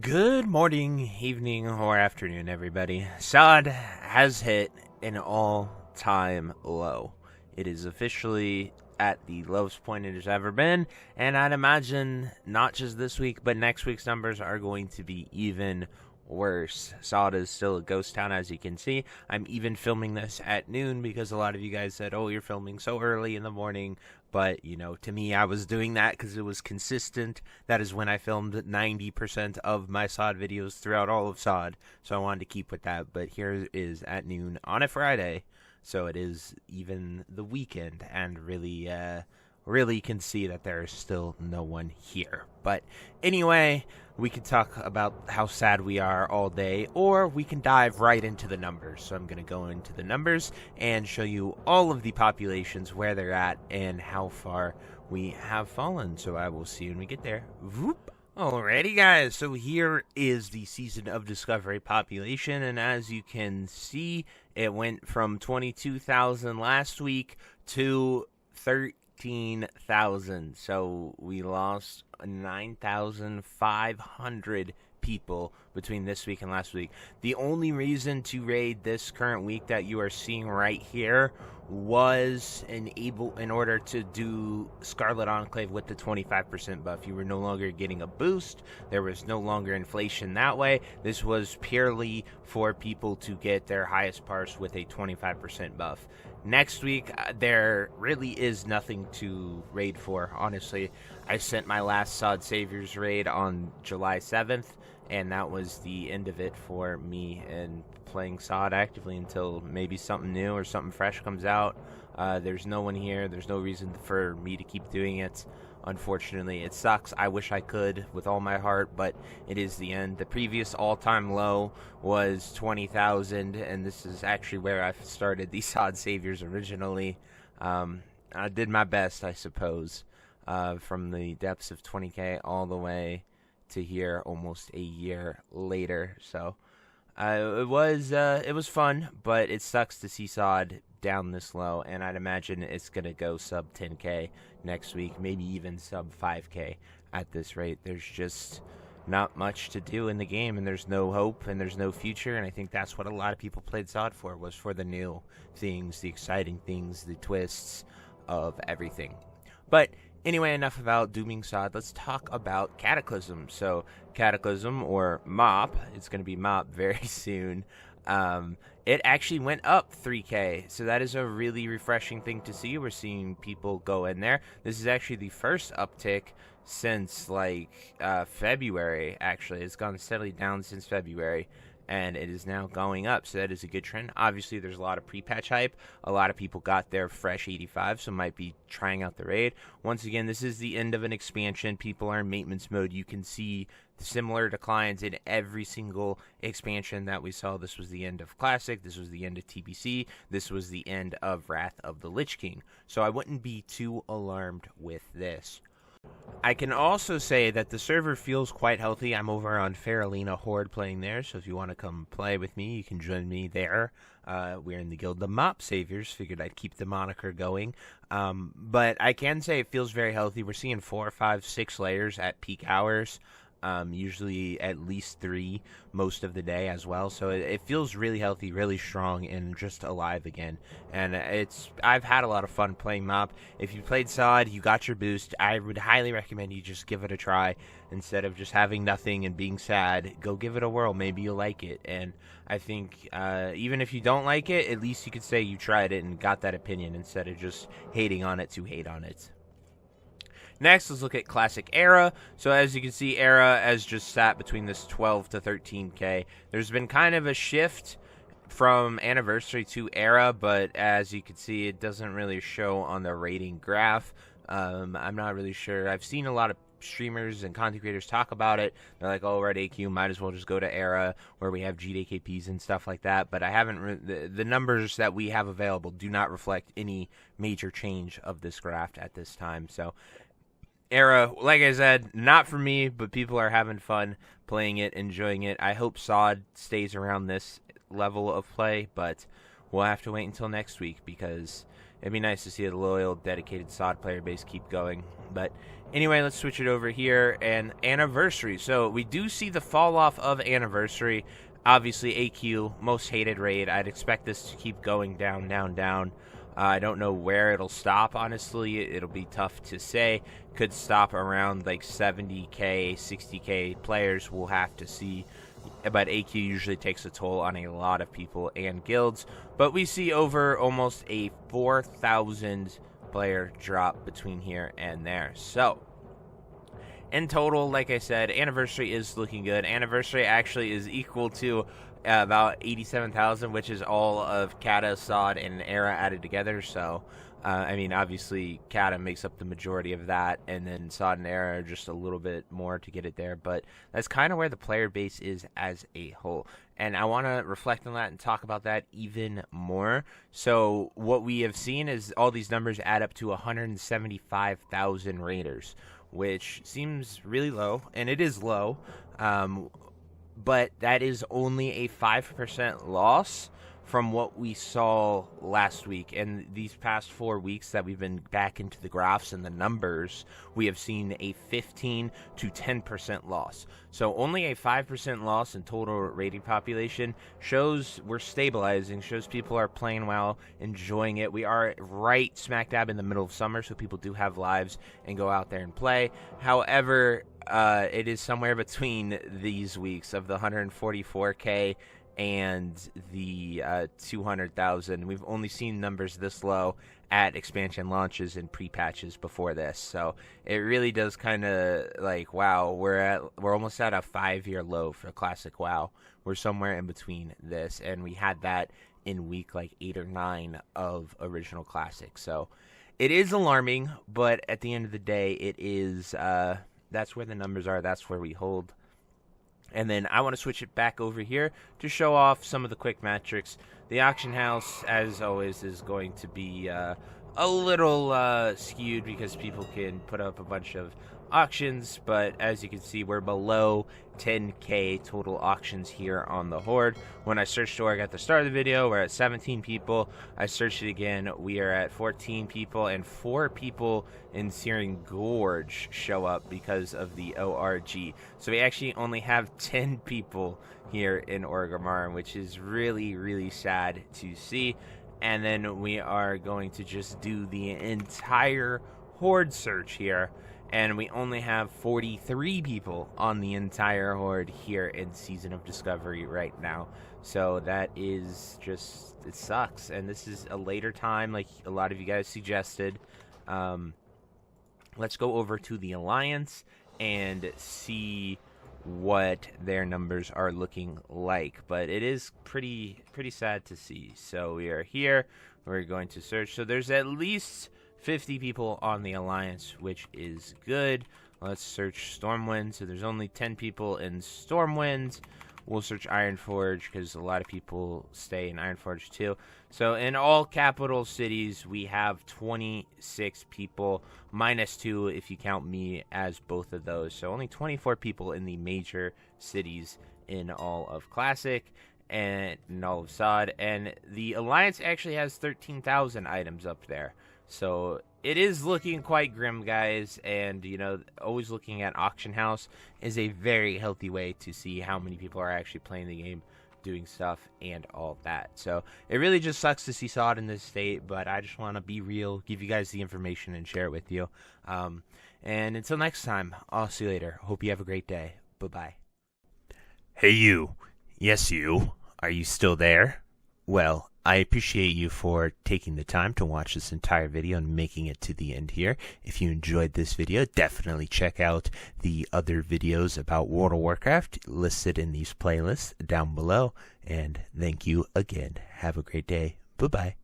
Good morning, evening, or afternoon, everybody. SoD has hit an all-time low. It is officially at the lowest point it has ever been, and I'd imagine not just this week, but next week's numbers are going to be even worse. SoD is still a ghost town, as you can see. I'm even filming this at noon because a lot of you guys said, oh, you're filming so early in the morning. But, to me, I was doing that because it was consistent. That is when I filmed 90% of my SoD videos throughout all of SoD. So I wanted to keep with that. But here is at noon on a Friday. So it is even the weekend. And really can see that there is still no one here. But anyway, we could talk about how sad we are all day, or we can dive right into the numbers. So I'm going to go into the numbers and show you all of the populations, where they're at, and how far we have fallen. So I will see you when we get there. Whoop. Alrighty, guys, so here is the Season of Discovery population, and as you can see, it went from 22,000 last week to 13,000. So we lost 9,500 people between this week and last week. The only reason to raid this current week that you are seeing right here was in order to do Scarlet Enclave with the 25% buff. You were no longer getting a boost. There was no longer inflation that way. This was purely for people to get their highest parse with a 25% buff. Next week, there really is nothing to raid for, honestly. I sent my last SoD Saviors raid on July 7th, and that was the end of it for me and playing SoD actively until maybe something new or something fresh comes out. There's no one here. There's no reason for me to keep doing it. Unfortunately, it sucks. I wish I could with all my heart, but it is the end. The previous all-time low was 20,000, and this is actually where I started the SoD Saviors originally. I did my best, I suppose, from the depths of 20k all the way to here almost a year later. So it was fun, but it sucks to see SoD down this low, and I'd imagine it's going to go sub 10k next week, maybe even sub 5k at this rate. There's just not much to do in the game, and there's no hope, and there's no future, and I think that's what a lot of people played SoD for, was for the new things, the exciting things, the twists of everything. But anyway, enough about dooming SoD. Let's talk about Cataclysm. So Cataclysm, or MOP, it's going to be MOP very soon. It actually went up 3k, so that is a really refreshing thing to see. We're seeing people go in there. This is actually the first uptick since February. Actually, it's gone steadily down since February, and it is now going up, so that is a good trend. Obviously, there's a lot of pre-patch hype. A lot of people got their fresh 85, so might be trying out the raid. Once again, this is the end of an expansion. People are in maintenance mode. You can see similar declines in every single expansion that we saw. This was the end of Classic. This was the end of TBC. This was the end of Wrath of the Lich King. So I wouldn't be too alarmed with this. I can also say that the server feels quite healthy. I'm over on Faralina Horde playing there, so if you want to come play with me, you can join me there. We're in the guild, the MOP Saviors. Figured I'd keep the moniker going. But I can say it feels very healthy. We're seeing 4, 5, 6 layers at peak hours. Usually at least 3 most of the day as well. So it feels really healthy, really strong, and just alive again. And I've had a lot of fun playing MOP. If you played SoD, you got your boost, I would highly recommend you just give it a try. Instead of just having nothing and being sad, go give it a whirl. Maybe you'll like it. And I think even if you don't like it, at least you could say you tried it and got that opinion instead of just hating on it to hate on it. Next, let's look at Classic Era. So as you can see, Era has just sat between this 12 to 13k. There's been kind of a shift from Anniversary to Era, but as you can see, it doesn't really show on the rating graph. I'm not really sure. I've seen a lot of streamers and content creators talk about it. They're like, oh, we're at AQ, might as well just go to Era where we have GDKPs and stuff like that. But I haven't the numbers that we have available do not reflect any major change of this graph at this time. So Era, like I said, not for me, but people are having fun playing it, enjoying it. I hope SoD stays around this level of play, but we'll have to wait until next week because it'd be nice to see a loyal, dedicated SoD player base keep going. But anyway, let's switch it over here. And Anniversary. So we do see the fall off of Anniversary. Obviously, AQ, most hated raid. I'd expect this to keep going down, down, down. I don't know where it'll stop, honestly. It'll be tough to say. Could stop around like 70k, 60k players. We'll have to see. But AQ usually takes a toll on a lot of people and guilds. But we see over almost a 4,000 player drop between here and there. So, in total, like I said, Anniversary is looking good. Anniversary actually is equal to about 87,000, which is all of Kata, SoD, and Era added together. So, I mean, obviously, Kata makes up the majority of that, and then SoD and Era are just a little bit more to get it there. But that's kind of where the player base is as a whole. And I want to reflect on that and talk about that even more. So, what we have seen is all these numbers add up to 175,000 raiders, which seems really low, and it is low. But that is only a 5% loss from what we saw last week. And these past 4 weeks that we've been back into the graphs and the numbers, we have seen a 15 to 10% loss. So only a 5% loss in total rating population shows we're stabilizing, shows people are playing well, enjoying it. We are right smack dab in the middle of summer, so people do have lives and go out there and play. However, it is somewhere between these weeks of the 144k and the 200,000. We've only seen numbers this low at expansion launches and pre-patches before this. So it really does kind of like, wow, we're almost at a 5-year low for Classic WoW. We're somewhere in between this, and we had that in week like 8 or 9 of original Classic. So it is alarming, but at the end of the day, it is that's where the numbers are. That's where we hold. And then I want to switch it back over here to show off some of the quick metrics. The auction house, as always, is going to be a little skewed because people can put up a bunch of auctions. But as you can see, we're below 10k total auctions here on the Horde. When I searched org at the start of the video, we're at 17 people. I searched it again, we are at 14 people, and 4 people in Searing Gorge show up because of the ORG. So we actually only have 10 people here in Orgrimmar, which is really, really sad to see. And then we are going to just do the entire Horde search here. And we only have 43 people on the entire Horde here in Season of Discovery right now. So that is just, it sucks. And this is a later time, like a lot of you guys suggested. Let's go over to the Alliance and see what their numbers are looking like. But it is pretty sad to see. So we are here. We're going to search. So there's at least 50 people on the Alliance, which is good. Let's search Stormwind. So there's only 10 people in Stormwind. We'll search Ironforge because a lot of people stay in Ironforge too. So in all capital cities, we have 26 people, -2 if you count me as both of those. So only 24 people in the major cities in all of Classic and in all of SoD. And the Alliance actually has 13,000 items up there. So it is looking quite grim, guys, and, you know, always looking at Auction House is a very healthy way to see how many people are actually playing the game, doing stuff, and all that. So it really just sucks to see SoD in this state, but I just want to be real, give you guys the information, and share it with you. And until next time, I'll see you later. Hope you have a great day. Bye-bye. Hey, you. Yes, you. Are you still there? Well, I appreciate you for taking the time to watch this entire video and making it to the end here. If you enjoyed this video, definitely check out the other videos about World of Warcraft listed in these playlists down below. And thank you again. Have a great day. Bye-bye.